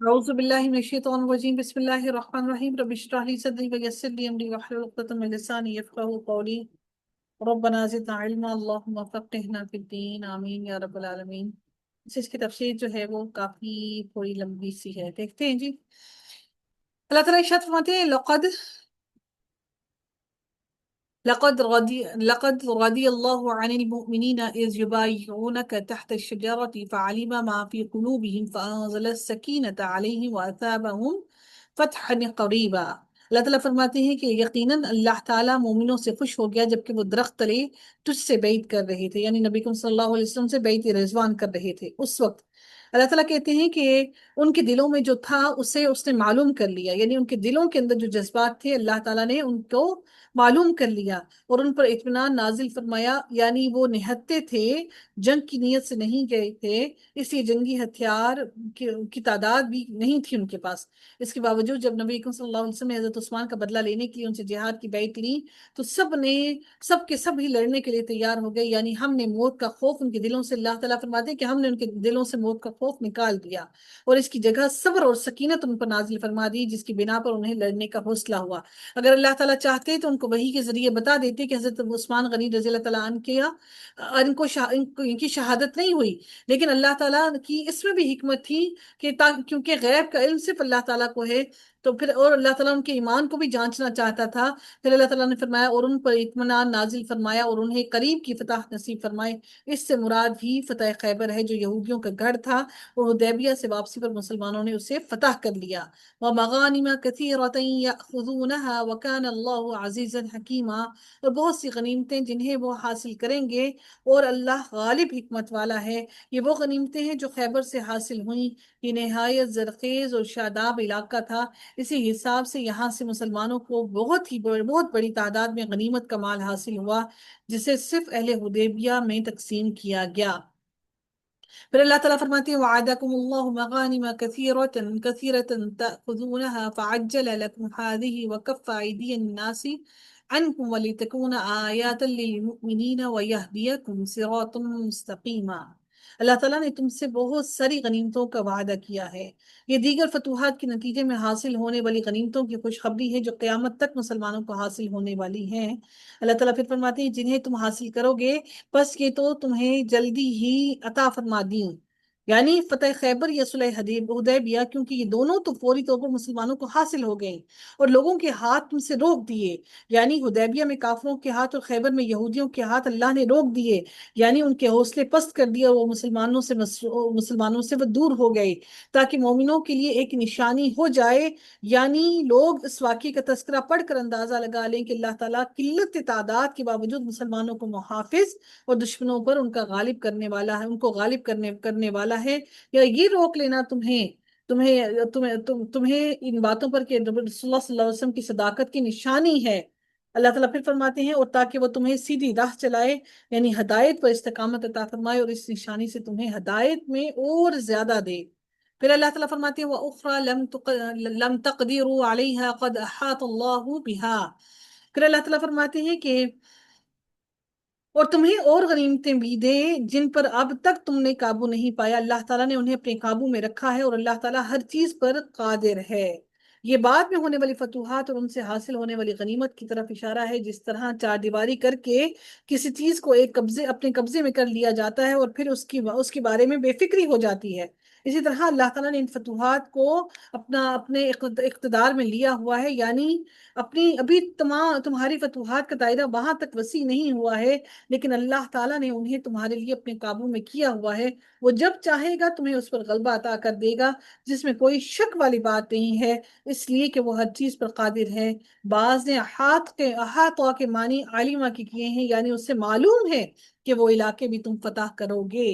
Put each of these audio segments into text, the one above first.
أعوذ بالله من الشيطان الرجيم بسم الله الرحمن الرحيم رب اشرح لي صدري ويسر لي أمري واحلل عقدة من لساني يفقهوا قولي ربنا زدنا علما اللهم فقهنا في الدين آمین یا رب العالمین۔ اس کی تفسیر جو ہے وہ کافی تھوڑی لمبی سی ہے، دیکھتے ہیں جی۔ اللہ تعالیٰ ارشاد فرماتے ہیں لقد رضي الله عن المؤمنين إذ يبايعونك تحت الشجرة فعلم ما في قلوبهم فأنزل السكينة عليهم وأثابهم فتحا قریبا۔ اللہ تعالیٰ فرماتے ہیں کہ یقیناً اللہ تعالیٰ مومنوں سے خوش ہو گیا جبکہ وہ درخت تلے تجھ سے بیعت کر رہے تھے، یعنی نبی صلی اللہ علیہ وسلم سے بیعت رضوان کر رہے تھے اس وقت۔ اللہ تعالیٰ کہتے ہیں کہ ان کے دلوں میں جو تھا اسے اس نے معلوم کر لیا، یعنی ان کے دلوں کے اندر جو جذبات تھے اللہ تعالیٰ نے ان کو معلوم کر لیا اور ان پر اطمینان نازل فرمایا، یعنی وہ نہتے تھے، جنگ کی نیت سے نہیں گئے تھے، اس لیے جنگی ہتھیار کی تعداد بھی نہیں تھی ان کے پاس۔ اس کے باوجود جب نبی اکرم صلی اللہ علیہ وسلم نے حضرت عثمان کا بدلہ لینے کے لیے ان سے جہاد کی بیعت لی تو سب کے سب ہی لڑنے کے لیے تیار ہو گئے، یعنی ہم نے موت کا خوف ان کے دلوں سے، اللہ تعالیٰ فرماتے ہیں کہ ہم نے ان کے دلوں سے موت کا خوف نکال دیا اور اس کی جگہ صبر اور سکینت ان پر نازل فرما دی، جس کی بنا پر انہیں لڑنے کا حوصلہ ہوا۔ اگر اللہ تعالیٰ چاہتے تو ان کو وحی کے ذریعے بتا دیتے کہ حضرت عثمان غنی رضی اللہ تعالیٰ عنہ ان کی شہادت نہیں ہوئی، لیکن اللہ تعالیٰ کی اس میں بھی حکمت تھی کہ کیونکہ غیب کا علم صرف اللہ تعالیٰ کو ہے، تو پھر اور اللہ تعالیٰ ان کے ایمان کو بھی جانچنا چاہتا تھا، پھر اللہ تعالیٰ نے فرمایا اور ان پر اطمینان نازل فرمایا اور انہیں قریب کی فتح نصیب فرمائے۔ اس سے مراد ہی فتح خیبر ہے جو یہودیوں کا گڑھ تھا، اور حدیبیہ سے واپسی پر مسلمانوں نے اسے فتح کر لیا۔ وَمَغَانِمَ كَثِيرَةً يَأْخُذُونَهَا وَكَانَ اللَّهُ عَزِيزًا حَكِيمًا، اور بہت سی غنیمتیں جنہیں وہ حاصل کریں گے اور اللہ غالب حکمت والا ہے۔ یہ وہ غنیمتیں ہیں جو خیبر سے حاصل ہوئیں، یہ نہایت زرخیز اور شاداب علاقہ تھا، اسی حساب سے یہاں سے مسلمانوں کو بہت بڑی تعداد میں غنیمت کا مال حاصل ہوا، جسے صرف اہل حدیبیہ میں تقسیم کیا گیا۔ پھر اللہ تعالیٰ فرماتے ہیں وَعَدَكُمُ اللَّهُ مَغَانِمَ كَثِيرَةً تَأْخُذُونَهَا فَعَجَّلَ لَكُمْ هَٰذِهِ وَكَفَّ أَيْدِيَ النَّاسِ عَنْكُمْ وَلِتَكُونَ آيَاتًا لِّلْمُؤْمِنِينَ وَيَهْدِيَكُمْ صِرَاطًا مُّسْتَقِيمًا۔ اللہ تعالیٰ نے تم سے بہت ساری غنیمتوں کا وعدہ کیا ہے، یہ دیگر فتوحات کے نتیجے میں حاصل ہونے والی غنیمتوں کی خوشخبری ہے جو قیامت تک مسلمانوں کو حاصل ہونے والی ہیں۔ اللہ تعالیٰ پھر فرماتے ہیں جنہیں تم حاصل کرو گے بس یہ تو تمہیں جلدی ہی عطا فرما دیں، یعنی فتح خیبر یا صلح حدیبیہ، کیونکہ یہ دونوں تو فوری طور پر مسلمانوں کو حاصل ہو گئیں اور لوگوں کے ہاتھ تم سے روک دیے، یعنی حدیبیہ میں کافروں کے ہاتھ اور خیبر میں یہودیوں کے ہاتھ اللہ نے روک دیے، یعنی ان کے حوصلے پست کر دیے اور وہ مسلمانوں سے وہ دور ہو گئے، تاکہ مومنوں کے لیے ایک نشانی ہو جائے، یعنی لوگ اس واقعے کا تذکرہ پڑھ کر اندازہ لگا لیں کہ اللہ تعالیٰ قلت تعداد کے باوجود مسلمانوں کو محافظ اور دشمنوں پر ان کا غالب کرنے والا ہے، ان کو غالب کرنے والا ہے۔ یا یہ روک لینا تمہیں ان باتوں پر کہ رسول اللہ صلی اللہ علیہ وسلم کی صداقت کی نشانی ہے۔ اللہ تعالیٰ پھر فرماتے ہیں اور تاکہ وہ تمہیں سیدھی راہ چلائے، یعنی ہدایت پر استقامت عطا فرمائے اور اس نشانی سے تمہیں ہدایت میں اور زیادہ دے۔ پھر اللہ تعالیٰ فرماتے ہیں وَأُخْرَى لَمْ تَقْدِرُوا عَلَيْهَا قَدْ أَحَاطَ اللَّهُ بِهَا۔ پھر اللہ تعالیٰ فرماتے ہیں کہ اور تمہیں اور غنیمتیں بھی دے جن پر اب تک تم نے قابو نہیں پایا، اللہ تعالیٰ نے انہیں اپنے قابو میں رکھا ہے اور اللہ تعالیٰ ہر چیز پر قادر ہے۔ یہ بعد میں ہونے والی فتوحات اور ان سے حاصل ہونے والی غنیمت کی طرف اشارہ ہے، جس طرح چار دیواری کر کے کسی چیز کو اپنے قبضے میں کر لیا جاتا ہے اور پھر اس کے بارے میں بے فکری ہو جاتی ہے، اسی طرح اللہ تعالیٰ نے ان فتوحات کو اپنے اقتدار میں لیا ہوا ہے، یعنی ابھی تمہاری فتوحات کا دائرہ وہاں تک وسیع نہیں ہوا ہے، لیکن اللہ تعالیٰ نے انہیں تمہارے لیے اپنے قابو میں کیا ہوا ہے، وہ جب چاہے گا تمہیں اس پر غلبہ عطا کر دے گا، جس میں کوئی شک والی بات نہیں ہے، اس لیے کہ وہ ہر چیز پر قادر ہے۔ بعض نے احاطہ کے معنی عالمہ کے کیے ہیں، یعنی اس سے معلوم ہے کہ وہ علاقے بھی تم فتح کرو گے۔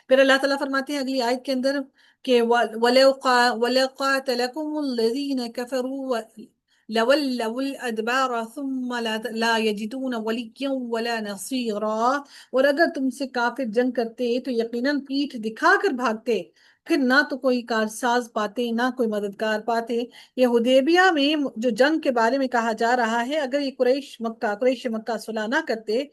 پھر اللہ تعالیٰ فرماتے ہیں اگلی آیت کے اندر کہ وَلَوْ قَاتَلَكُمُ الَّذِينَ كَفَرُوا لَوَلَّوُا الْأَدْبَارَ ثُمَّ لَا يَجِدُونَ وَلِيًّا وَلَا نَصِيرًا، اور اگر تم سے کافر جنگ کرتے تو یقیناً پیٹھ دکھا کر بھاگتے، پھر نہ تو کوئی کارساز پاتے نہ کوئی مددگار پاتے۔ یہ حدیبیہ میں جو جنگ کے بارے میں کہا جا رہا ہے، اگر یہ قریش مکہ صلح نہ کرتے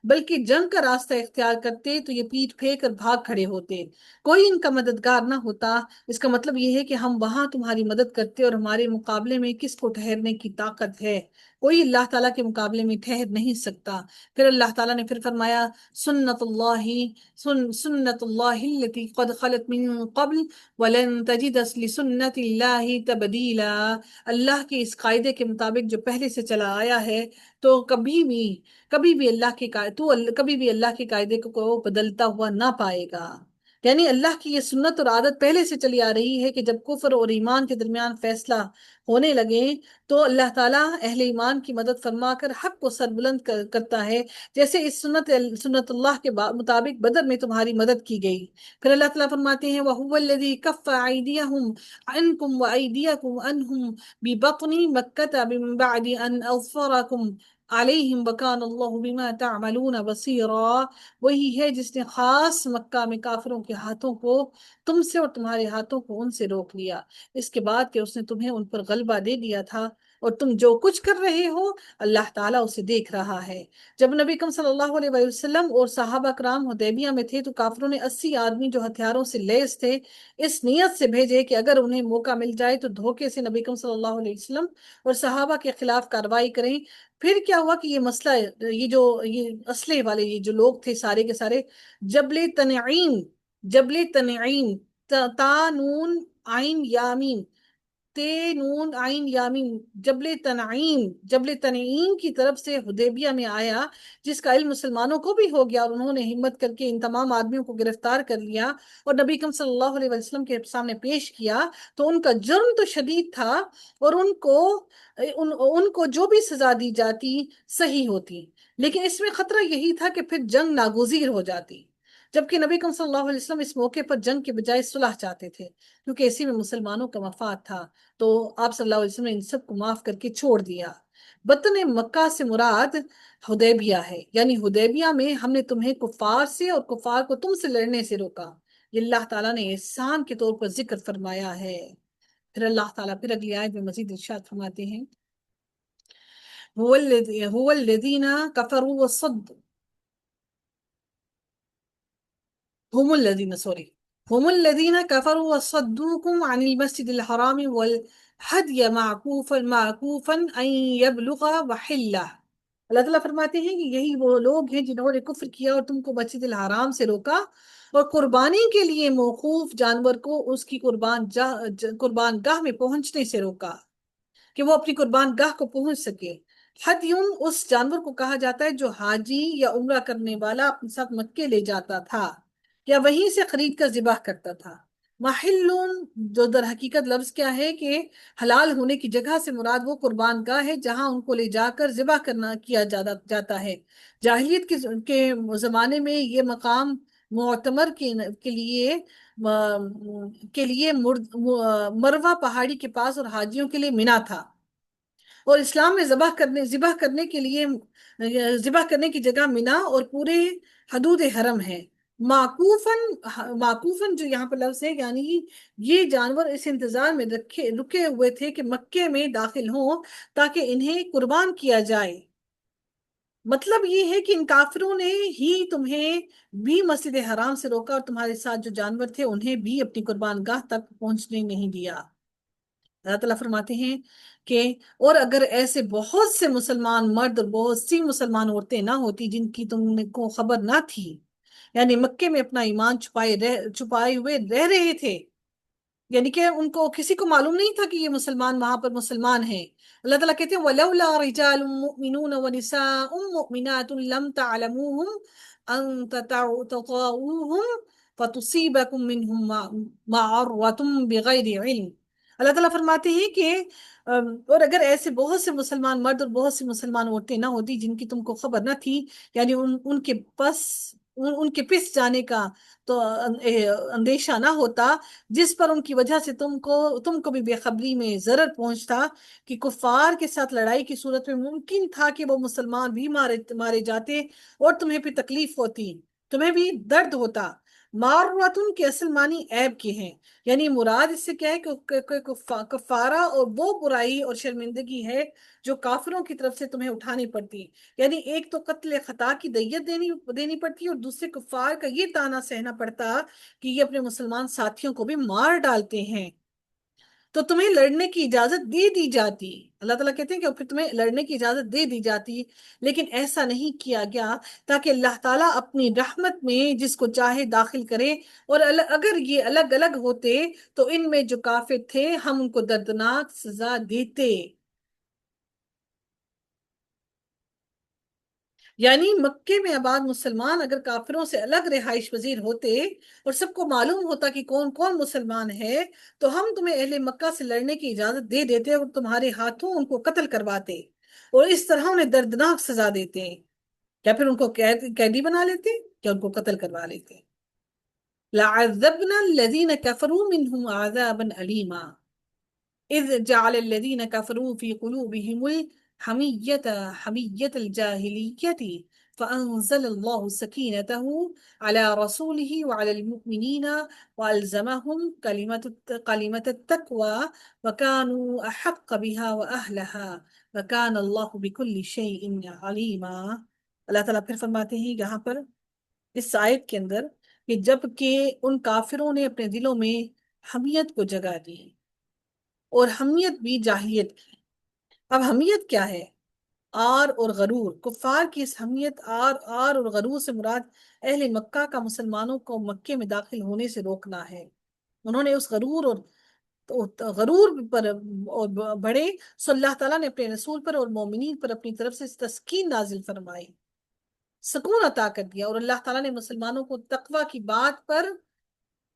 بلکہ جنگ کا راستہ اختیار کرتے تو یہ پیٹ پھیر کر بھاگ کھڑے ہوتے، کوئی ان کا مددگار نہ ہوتا۔ اس کا مطلب یہ ہے کہ ہم وہاں تمہاری مدد کرتے، اور ہمارے مقابلے میں کس کو ٹھہرنے کی طاقت ہے؟ کوئی اللہ تعالیٰ کے مقابلے میں ٹھہر نہیں سکتا۔ پھر اللہ تعالیٰ نے پھر فرمایا سنت اللہ سنت اللہ التي قد خلت من قبل ولن تجد لسنت اللہ تبدیلا۔ اللہ کے اس قاعدے کے مطابق جو پہلے سے چلا آیا ہے، تو کبھی بھی اللہ کے قاعدے کو بدلتا ہوا نہ پائے گا۔ یعنی اللہ کی یہ سنت اور عادت پہلے سے چلی آ رہی ہے کہ جب کفر اور ایمان کے درمیان فیصلہ ہونے لگے تو اللہ تعالیٰ اہل ایمان کی مدد فرما کر حق کو سربلند کرتا ہے، جیسے اس سنت اللہ کے مطابق بدر میں تمہاری مدد کی گئی۔ پھر اللہ تعالیٰ فرماتے ہیں وَهُوَ الَّذِي كَفَّ أَيْدِيَهُمْ عَنْكُمْ وَأَيْدِيَكُمْ عَنْهُمْ بِبَطْنِ مَكَّةَ مِن بَعْدِ أَنْ أَظْفَرَكُمْ علیہم وکان اللہ بما تعملون بصیرا۔ وہی ہے جس نے خاص مکہ میں کافروں کے ہاتھوں کو تم سے اور تمہارے ہاتھوں کو ان سے روک لیا، اس کے بعد کہ اس نے تمہیں ان پر غلبہ دے دیا تھا، اور تم جو کچھ کر رہے ہو اللہ تعالیٰ اسے دیکھ رہا ہے۔ جب نبی کریم صلی اللہ علیہ وسلم اور صحابہ کرام حدیبیہ میں تھے تو کافروں نے 80 آدمی جو ہتھیاروں سے لیس تھے اس نیت سے بھیجے کہ اگر انہیں موقع مل جائے تو دھوکے سے نبی کریم صلی اللہ علیہ وسلم اور صحابہ کے خلاف کارروائی کریں۔ پھر کیا ہوا کہ یہ مسئلہ، یہ اسلحے والے یہ جو لوگ تھے سارے کے سارے، جبل تنعیم تا نون عین یامین، تے نون عین یامین، جبل تنعیم کی طرف سے حدیبیہ میں آیا، جس کا علم مسلمانوں کو بھی ہو گیا، اور انہوں نے ہمت کر کے ان تمام آدمیوں کو گرفتار کر لیا اور نبی کریم صلی اللہ علیہ وسلم کے سامنے پیش کیا۔ تو ان کا جرم تو شدید تھا، اور ان کو جو بھی سزا دی جاتی صحیح ہوتی، لیکن اس میں خطرہ یہی تھا کہ پھر جنگ ناگزیر ہو جاتی، جبکہ نبی کریم صلی اللہ علیہ وسلم اس موقع پر جنگ کے بجائے صلح چاہتے تھے، کیونکہ اسی میں مسلمانوں کا مفاد تھا۔ تو آپ صلی اللہ علیہ وسلم نے ان سب کو معاف کر کے چھوڑ دیا۔ بطن مکہ سے مراد حدیبیہ ہے، یعنی حدیبیہ میں ہم نے تمہیں کفار سے اور کفار کو تم سے لڑنے سے روکا، یہ اللہ تعالیٰ نے احسان کے طور پر ذکر فرمایا ہے۔ پھر اللہ تعالیٰ پھر اگلی آیت میں مزید ارشاد فرماتے ہیں هو الذين كفروا وصدوا هم الذين كفروا وصدوكم عن المسجد الحرام والهدي معكوفا أن يبلغ محله۔ اللہ تعالیٰ فرماتے ہیں کہ یہی وہ لوگ ہیں جنہوں نے کفر کیا اور تم کو مسجد الحرام سے روکا، اور قربانی کے لیے موقوف جانور کو اس کی قربان گاہ میں پہنچنے سے روکا کہ وہ اپنی قربان گاہ کو پہنچ سکے۔ ہدیون اس جانور کو کہا جاتا ہے جو حاجی یا عمرہ کرنے والا اپنے ساتھ مکے لے جاتا تھا یا وہیں سے خرید کر ذبح کرتا تھا۔ محلون جو در حقیقت لفظ کیا ہے کہ حلال ہونے کی جگہ سے مراد وہ قربان گاہ ہے جہاں ان کو لے جا کر ذبح کیا جاتا ہے۔ جاہلیت کے زمانے میں یہ مقام معتمر کے لیے مروہ پہاڑی کے پاس اور حاجیوں کے لیے منا تھا، اور اسلام میں ذبح کرنے کی جگہ منا اور پورے حدود حرم ہے۔ معکوفن جو یہاں پر لفظ ہے، یعنی یہ جانور اس انتظار میں رکے ہوئے تھے کہ مکے میں داخل ہوں تاکہ انہیں قربان کیا جائے۔ مطلب یہ ہے کہ ان کافروں نے ہی تمہیں بھی مسجد حرام سے روکا، اور تمہارے ساتھ جو جانور تھے انہیں بھی اپنی قربان گاہ تک پہنچنے نہیں دیا۔ اللہ تعالیٰ فرماتے ہیں کہ اور اگر ایسے بہت سے مسلمان مرد اور بہت سی مسلمان عورتیں نہ ہوتی جن کی تم کو خبر نہ تھی، یعنی مکے میں اپنا ایمان چھپائے ہوئے رہ رہے تھے، یعنی کہ ان کو کسی کو معلوم نہیں تھا کہ یہ مسلمان وہاں پر مسلمان ہیں۔ اللہ تعالیٰ کہتے ہیں وَلَوْلَا رِجَالٌ مُؤْمِنُونَ وَنِسَاءٌ مُؤْمِنَاتٌ لَمْ تَعْلَمُوهُمْ أَن تَطَاعُوهُمْ فَتُصِيبَكُم مِّنْهُم مَّعَرَّةٌ بِغَيْرِ عِلْمٍ۔ اللہ تعالیٰ فرماتے ہیں کہ اور اگر ایسے بہت سے مسلمان مرد اور بہت سی مسلمان عورتیں نہ ہوتی جن کی تم کو خبر نہ تھی، یعنی ان کے پس جانے کا تو اندیشہ نہ ہوتا، جس پر ان کی وجہ سے تم کو بھی بے خبری میں ضرر پہنچتا، کہ کفار کے ساتھ لڑائی کی صورت میں ممکن تھا کہ وہ مسلمان بھی مارے جاتے اور تمہیں بھی تکلیف ہوتی، تمہیں بھی درد ہوتا، مارتن کے اصل معنی عیب کے ہیں، یعنی مراد اس سے کیا ہے کہ کفارہ اور وہ برائی اور شرمندگی ہے جو کافروں کی طرف سے تمہیں اٹھانی پڑتی، یعنی ایک تو قتل خطا کی دیت دینی پڑتی اور دوسرے کفار کا یہ طعنہ سہنا پڑتا کہ یہ اپنے مسلمان ساتھیوں کو بھی مار ڈالتے ہیں، تو تمہیں لڑنے کی اجازت دے دی جاتی۔ اللہ تعالیٰ کہتے ہیں کہ پھر تمہیں لڑنے کی اجازت دے دی جاتی، لیکن ایسا نہیں کیا گیا تاکہ اللہ تعالیٰ اپنی رحمت میں جس کو چاہے داخل کرے، اور اگر یہ الگ الگ ہوتے تو ان میں جو کافر تھے ہم ان کو دردناک سزا دیتے۔ یعنی مکے میں آباد مسلمان اگر کافروں سے الگ رہائش پذیر ہوتے اور سب کو معلوم ہوتا کہ کون کون مسلمان ہے، تو ہم تمہیں اہل مکہ سے لڑنے کی اجازت دے دیتے اور تمہارے ہاتھوں ان کو قتل کرواتے، اور اس طرح انہیں دردناک سزا دیتے، یا پھر ان کو قیدی بنا لیتے، یا ان کو قتل کروا لیتے۔ لَعَذَّبْنَا الَّذِينَ كَفَرُوا مِنْهُمْ عَذَابًا أَلِيمًا إذ جعل الذين كفروا في قلوبهم حمية الجاهلية فأنزل الله سكينته على رسوله وعلى المؤمنين وألزمهم كلمة التقوى وكانوا أحق بها وأهلها وكان الله بكل شيء عليما۔ اللہ تعالیٰ پھر فرماتے ہیں یہاں پر اس آیت کے اندر کہ جب کہ ان کافروں نے اپنے دلوں میں حمیت کو جگہ دی، اور حمیت بھی جاہلیت کی۔ اب حمیت کیا ہے؟ آر اور غرور۔ کفار کی اس حمیت آر اور غرور سے مراد اہل مکہ کا مسلمانوں کو مکے میں داخل ہونے سے روکنا ہے۔ انہوں نے اس غرور پر اور بڑھے، سو اللہ تعالیٰ نے اپنے رسول پر اور مومنین پر اپنی طرف سے تسکین نازل فرمائی، سکون عطا کر دیا، اور اللہ تعالیٰ نے مسلمانوں کو تقوی کی بات پر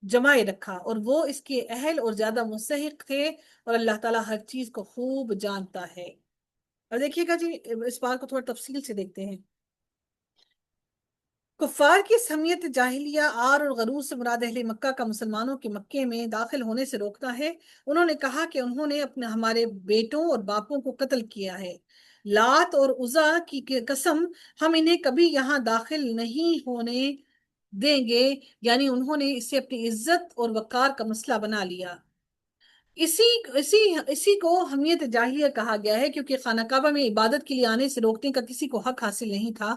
جمائے رکھا، اور وہ اس کے اہل اور زیادہ مستحق تھے، اور اللہ تعالیٰ ہر چیز کو خوب جانتا ہے۔ اور دیکھیے گا جی، اس بات کو تھوڑا تفصیل سے دیکھتے ہیں۔ کفار کی حمیت جاہلیہ آر اور غرور سے مراد اہل مکہ کا مسلمانوں کے مکے میں داخل ہونے سے روکتا ہے۔ انہوں نے کہا کہ انہوں نے ہمارے بیٹوں اور باپوں کو قتل کیا ہے، لات اور عزا کی قسم ہم انہیں کبھی یہاں داخل نہیں ہونے دیں گے، یعنی انہوں نے اسے اپنی عزت اور وقار کا مسئلہ بنا لیا۔ اسی اسی اسی کو حمیت جاہلیہ کہا گیا ہے، کیونکہ خانہ کعبہ میں عبادت کے لیے آنے سے روکنے کا کسی کو حق حاصل نہیں تھا۔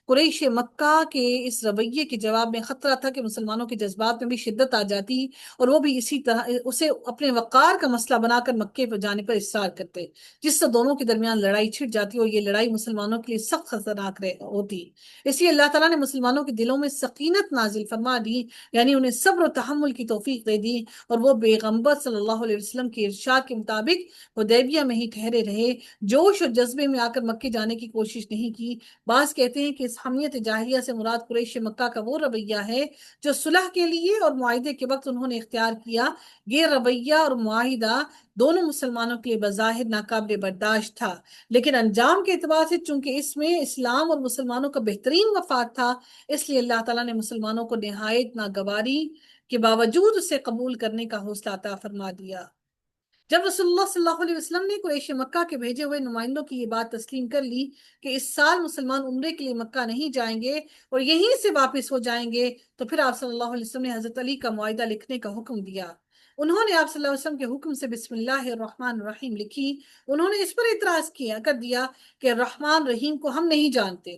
قریش مکہ کے اس رویے کے جواب میں خطرہ تھا کہ مسلمانوں کے جذبات میں بھی شدت آ جاتی، اور وہ بھی اسی طرح اسے اپنے وقار کا مسئلہ بنا کر مکے پر جانے پر اصرار کرتے، جس سے دونوں کے درمیان لڑائی چھڑ جاتی، اور یہ لڑائی مسلمانوں کے لیے سخت خطرناک ہوتی۔ اس لیے اللہ تعالیٰ نے مسلمانوں کے دلوں میں سکینت نازل فرما دی، یعنی انہیں صبر و تحمل کی توفیق دے دی، اور وہ پیغمبر صلی اللہ علیہ وسلم کے ارشاد کے مطابق حدیبیہ میں ہی ٹھہرے رہے، جوش اور جذبے میں آ کر مکے جانے کی کوشش نہیں کی۔ بعض کہتے ہیں کہ اس حمیت جاہلیہ سے مراد قریش مکہ کا وہ رویہ ہے جو صلح کے لیے اور معاہدے کے وقت انہوں نے اختیار کیا۔ یہ رویہ اور معاہدہ دونوں مسلمانوں کے لیے بظاہر ناقابل برداشت تھا، لیکن انجام کے اعتبار سے چونکہ اس میں اسلام اور مسلمانوں کا بہترین مفاد تھا، اس لیے اللہ تعالیٰ نے مسلمانوں کو نہایت ناگواری کے باوجود اسے قبول کرنے کا حوصلہ عطا فرما دیا۔ جب رسول اللہ صلی اللہ علیہ وسلم نے قریش مکہ کے بھیجے ہوئے نمائندوں کی یہ بات تسلیم کر لی کہ اس سال مسلمان عمرے کے لیے مکہ نہیں جائیں گے اور یہیں سے واپس ہو جائیں گے، تو پھر آپ صلی اللہ علیہ وسلم نے حضرت علی کا معاہدہ لکھنے کا حکم دیا۔ انہوں نے آپ صلی اللہ علیہ وسلم کے حکم سے بسم اللہ الرحمن الرحیم لکھی۔ انہوں نے اس پر اعتراض کر دیا کہ الرحمن الرحیم کو ہم نہیں جانتے،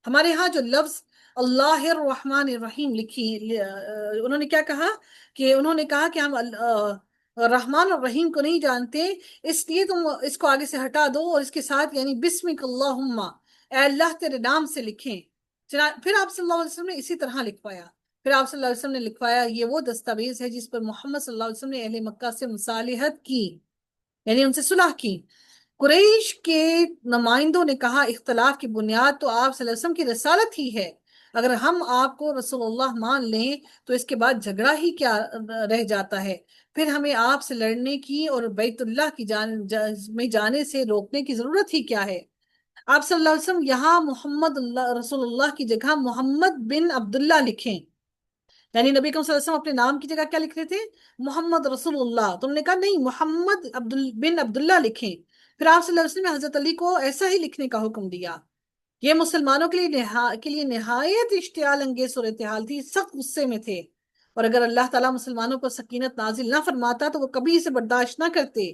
ہمارے ہاں جو لفظ اللہ الرحمن الرحیم لکھی، انہوں نے کیا کہا کہ انہوں نے کہا کہ ہم رحمان اور رحیم کو نہیں جانتے، اس لیے تم اس کو آگے سے ہٹا دو اور اس کے ساتھ یعنی بسمک اللہم، اے اللہ تیرے نام سے لکھیں۔ پھر آپ صلی اللہ علیہ وسلم نے اسی طرح لکھوایا۔ پھر آپ صلی اللہ علیہ وسلم نے لکھوایا، یہ وہ دستاویز ہے جس پر محمد صلی اللہ علیہ وسلم نے اہل مکہ سے مصالحت کی، یعنی ان سے صلح کی۔ قریش کے نمائندوں نے کہا اختلاف کی بنیاد تو آپ صلی اللہ علیہ وسلم کی رسالت ہی ہے، اگر ہم آپ کو رسول اللہ مان لیں تو اس کے بعد جھگڑا ہی کیا رہ جاتا ہے، پھر ہمیں آپ سے لڑنے کی اور بیت اللہ کی میں جانے سے روکنے کی ضرورت ہی کیا ہے۔ آپ صلی اللہ علیہ وسلم یہاں محمد رسول اللہ کی جگہ محمد بن عبداللہ لکھیں، یعنی نبی کریم صلی اللہ علیہ وسلم اپنے نام کی جگہ کیا لکھ رہے تھے؟ محمد رسول اللہ، تم نے کہا نہیں محمد بن عبداللہ لکھیں۔ پھر آپ صلی اللہ علیہ وسلم نے حضرت علی کو ایسا ہی لکھنے کا حکم دیا۔ یہ مسلمانوں کے لیے نہایت اشتعال انگیز صورتحال تھی، سخت غصے میں تھے۔ اور اگر اللہ تعالیٰ مسلمانوں پر سکینت نازل نہ فرماتا تو وہ کبھی اسے برداشت نہ کرتے۔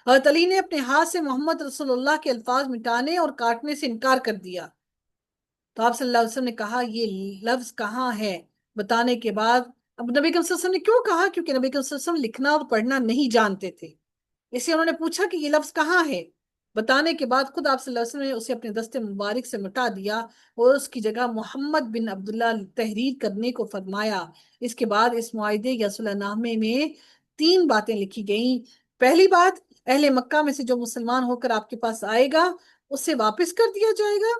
حضرت علی نے اپنے ہاتھ سے محمد رسول اللہ کے الفاظ مٹانے اور کاٹنے سے انکار کر دیا، تو آپ صلی اللہ علیہ وسلم نے کہا یہ لفظ کہاں ہے؟ بتانے کے بعد اب نبی کریم صلی اللہ علیہ وسلم نے کیوں کہا؟ کیونکہ نبی کریم صلی اللہ علیہ وسلم لکھنا اور پڑھنا نہیں جانتے تھے، اس لیے انہوں نے پوچھا کہ یہ لفظ کہاں ہے؟ بتانے کے بعد خود آپ صلی اللہ علیہ وسلم نے اسے اپنے دست مبارک سے مٹا دیا اور اس کی جگہ محمد بن عبداللہ تحریر کرنے کو فرمایا۔ اس کے بعد اس معاہدے یا صلح نامے میں 3 باتیں لکھی گئیں۔ پہلی بات، اہل مکہ میں سے جو مسلمان ہو کر آپ کے پاس آئے گا اسے واپس کر دیا جائے گا۔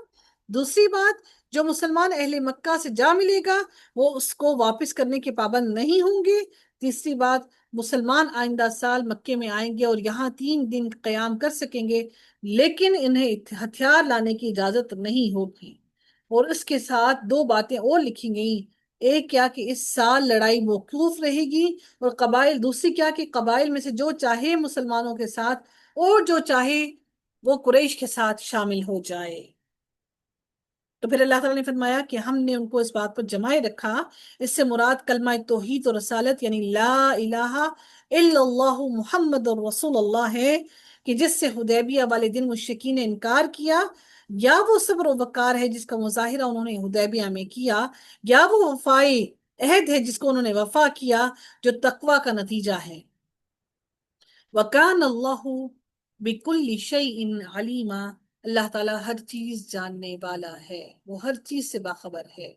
دوسری بات، جو مسلمان اہل مکہ سے جا ملے گا وہ اس کو واپس کرنے کے پابند نہیں ہوں گے۔ تیسری بات، مسلمان آئندہ سال مکے میں آئیں گے اور یہاں 3 دن قیام کر سکیں گے، لیکن انہیں ہتھیار لانے کی اجازت نہیں ہوگی۔ اور اس کے ساتھ 2 باتیں اور لکھی گئیں، ایک کیا کہ اس سال لڑائی موقوف رہے گی، اور قبائل، دوسری کیا کہ قبائل میں سے جو چاہے مسلمانوں کے ساتھ اور جو چاہے وہ قریش کے ساتھ شامل ہو جائے۔ تو پھر اللہ تعالیٰ نے فرمایا کہ ہم نے ان کو اس بات پر جمائے رکھا، اس سے مراد کلمہ توحید اور رسالت یعنی لا الہ الا اللہ محمد رسول اللہ ہے، کہ جس سے حدیبیہ والے دن مشرکین نے انکار کیا، یا وہ صبر و وقار ہے جس کا مظاہرہ انہوں نے حدیبیہ میں کیا، یا وہ وفائے عہد ہے جس کو انہوں نے وفا کیا جو تقوی کا نتیجہ ہے۔ وَكَانَ اللَّهُ بِكُلِّ شَيْءٍ عَلِيمًا، اللہ تعالیٰ ہر چیز جاننے والا ہے، وہ ہر چیز سے باخبر ہے۔